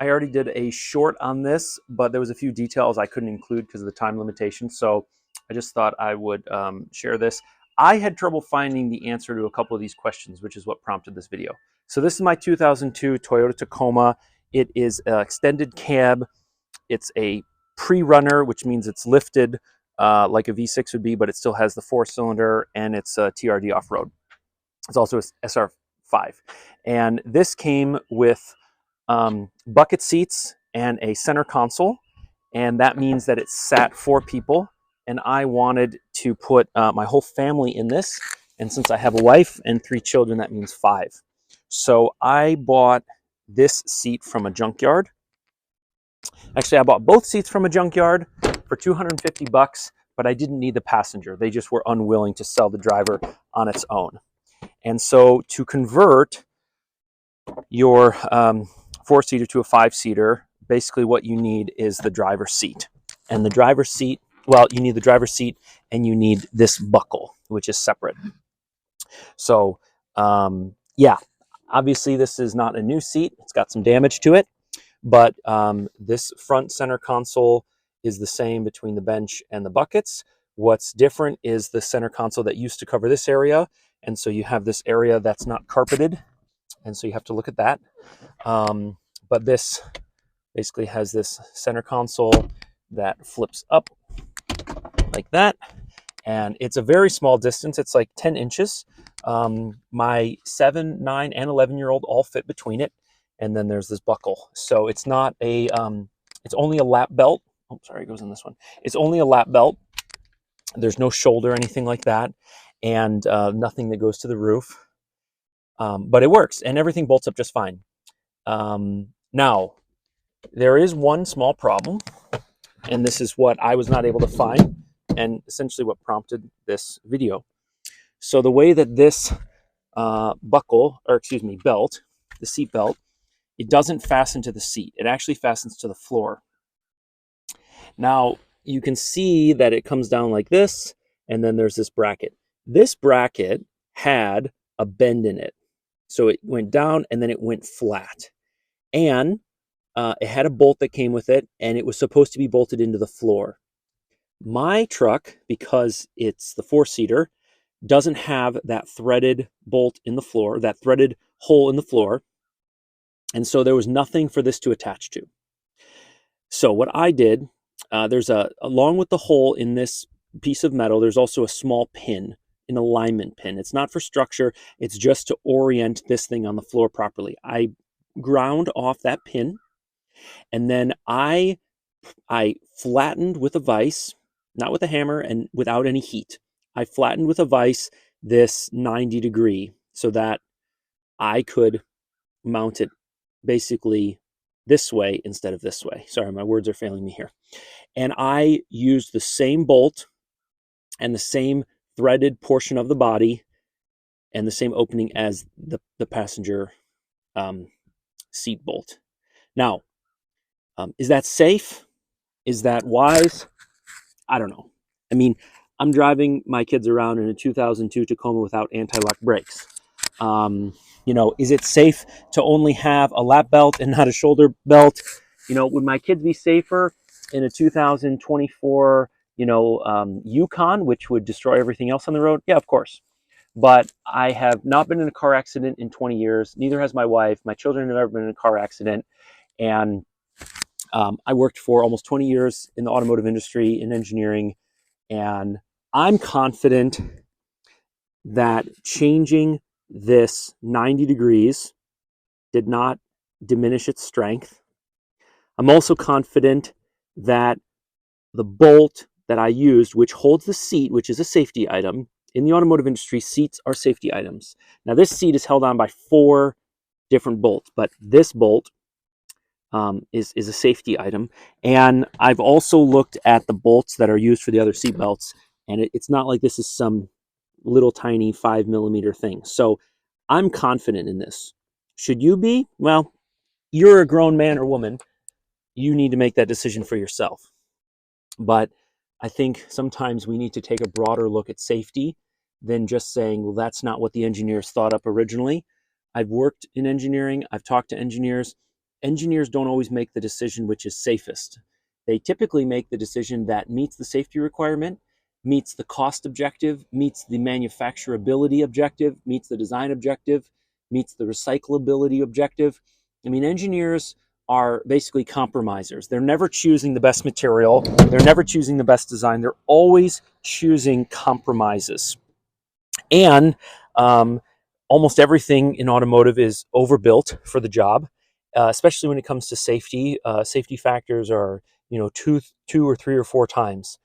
I already did a short on this, but there was a few details I couldn't include because of the time limitation. So I just thought I would share this. I had trouble finding the answer to a couple of these questions, which is what prompted this video. So this is my 2002 Toyota Tacoma. It is an extended cab. It's a pre-runner, which means it's lifted like a V6 would be, but it still has the 4-cylinder, and it's a TRD off-road. It's also a SR5. And this came with bucket seats and a center console, and that means that it sat 4 people, and I wanted to put my whole family in this, and since I have a wife and 3 children, that means 5. So I bought this seat from a junkyard. Actually, I bought both seats from a junkyard for $250, but I didn't need the passenger. They just were unwilling to sell the driver on its own. And so to convert your 4-seater to a 5-seater, basically what you need is the driver's seat. And the driver's seat, well, you need the driver's seat and you need this buckle, which is separate. So, yeah, obviously this is not a new seat. It's got some damage to it, but this front center console is the same between the bench and the buckets. What's different is the center console that used to cover this area, and so you have this area that's not carpeted, and so you have to look at that. But this basically has this center console that flips up like that, and it's a very small distance. It's like 10 inches. My 7, 9, and 11-year-old all fit between it, and then there's this buckle. So it's not a, it's only a lap belt. Oh, sorry, it goes in this one. It's only a lap belt. There's no shoulder or anything like that, and nothing that goes to the roof. But it works, and everything bolts up just fine. Now, there is one small problem, and this is what I was not able to find, and essentially what prompted this video. So the way that this belt, the seat belt, it doesn't fasten to the seat. It actually fastens to the floor. Now, you can see that it comes down like this, and then there's this bracket. This bracket had a bend in it. So it went down, and then it went flat. And it had a bolt that came with it, and it was supposed to be bolted into the floor. My truck, because it's the 4-seater, doesn't have that threaded bolt in the floor, that threaded hole in the floor, and so there was nothing for this to attach to. So what I did, along with the hole in this piece of metal, there's also a small pin, an alignment pin. It's not for structure, it's just to orient this thing on the floor properly. I ground off that pin, and then I flattened with a vise, not with a hammer and without any heat. I flattened with a vise this 90 degree so that I could mount it basically this way instead of this way. Sorry, my words are failing me here. And I used the same bolt and the same threaded portion of the body and the same opening as the passenger seat bolt. Now, is that safe? Is that wise? I don't know. I mean, I'm driving my kids around in a 2002 Tacoma without anti-lock brakes. Is it safe to only have a lap belt and not a shoulder belt? Would my kids be safer in a 2024, Yukon, which would destroy everything else on the road? Yeah, of course. But I have not been in a car accident in 20 years. Neither has my wife. My children have never been in a car accident. And I worked for almost 20 years in the automotive industry in engineering. And I'm confident that changing this 90 degrees did not diminish its strength. I'm also confident that the bolt that I used, which holds the seat, which is a safety item, in the automotive industry, seats are safety items. Now, this seat is held on by 4 different bolts, but this bolt is a safety item. And I've also looked at the bolts that are used for the other seat belts, and it's not like this is some little tiny 5mm thing. So I'm confident in this. Should you be? Well, you're a grown man or woman. You need to make that decision for yourself. But I think sometimes we need to take a broader look at safety than just saying, well, that's not what the engineers thought up originally. I've worked in engineering. I've talked to engineers. engineers don't always make the decision which is safest. They typically make the decision that meets the safety requirement, meets the cost objective, meets the manufacturability objective, meets the design objective, meets the recyclability objective. I mean, engineers are basically compromisers. They're never choosing the best material. They're never choosing the best design. They're always choosing compromises. And almost everything in automotive is overbuilt for the job, especially when it comes to safety. Safety factors are, two or three or four times.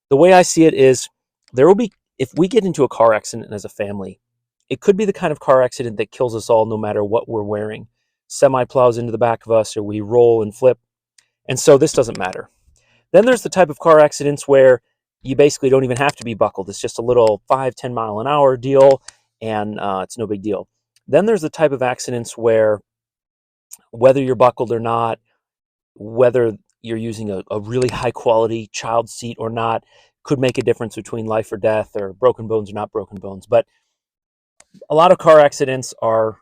The way I see it is, there will be, if we get into a car accident as a family, it could be the kind of car accident that kills us all no matter what we're wearing. Semi plows into the back of us, or we roll and flip. And so this doesn't matter. Then there's the type of car accidents where you basically don't even have to be buckled. It's just a little 5-10 mile an hour deal, and it's no big deal. Then there's the type of accidents where, whether you're buckled or not, whether you're using a really high quality child seat or not, could make a difference between life or death, or broken bones or not broken bones. But a lot of car accidents are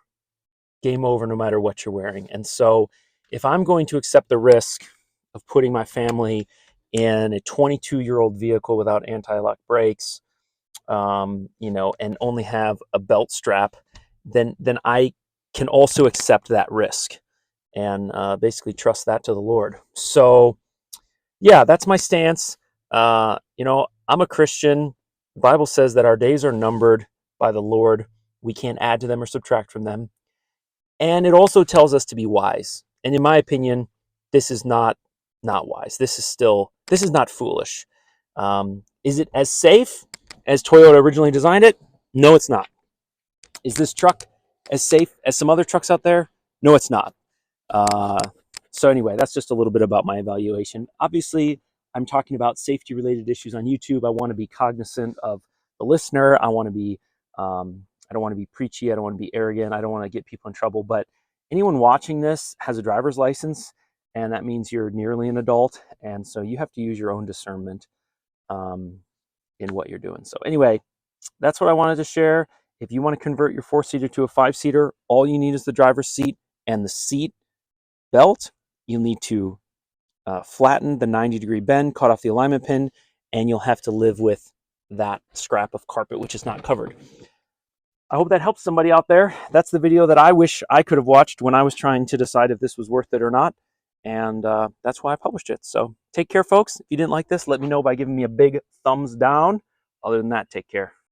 game over no matter what you're wearing. And so if I'm going to accept the risk of putting my family in a 22-year-old vehicle without anti-lock brakes, and only have a belt strap, then I can also accept that risk and basically trust that to the Lord. So yeah, that's my stance. I'm a Christian. The Bible says that our days are numbered by the Lord. We can't add to them or subtract from them. And it also tells us to be wise. And in my opinion, this is not wise. This is not foolish. Is it as safe as Toyota originally designed it? No, it's not. Is this truck as safe as some other trucks out there? No, it's not. Uh, so anyway, that's just a little bit about my evaluation. Obviously, I'm talking about safety related issues on YouTube. I want to be cognizant of the listener. I don't want to be preachy. I don't want to be arrogant. I don't want to get people in trouble. But anyone watching this has a driver's license, and that means you're nearly an adult. And so you have to use your own discernment in what you're doing. So anyway, that's what I wanted to share. If you want to convert your 4-seater to a 5-seater, all you need is the driver's seat and the seat belt. You'll need to flatten the 90-degree bend, cut off the alignment pin, and you'll have to live with that scrap of carpet, which is not covered. I hope that helps somebody out there. That's the video that I wish I could have watched when I was trying to decide if this was worth it or not. And that's why I published it. So take care, folks. If you didn't like this, let me know by giving me a big thumbs down. Other than that, take care.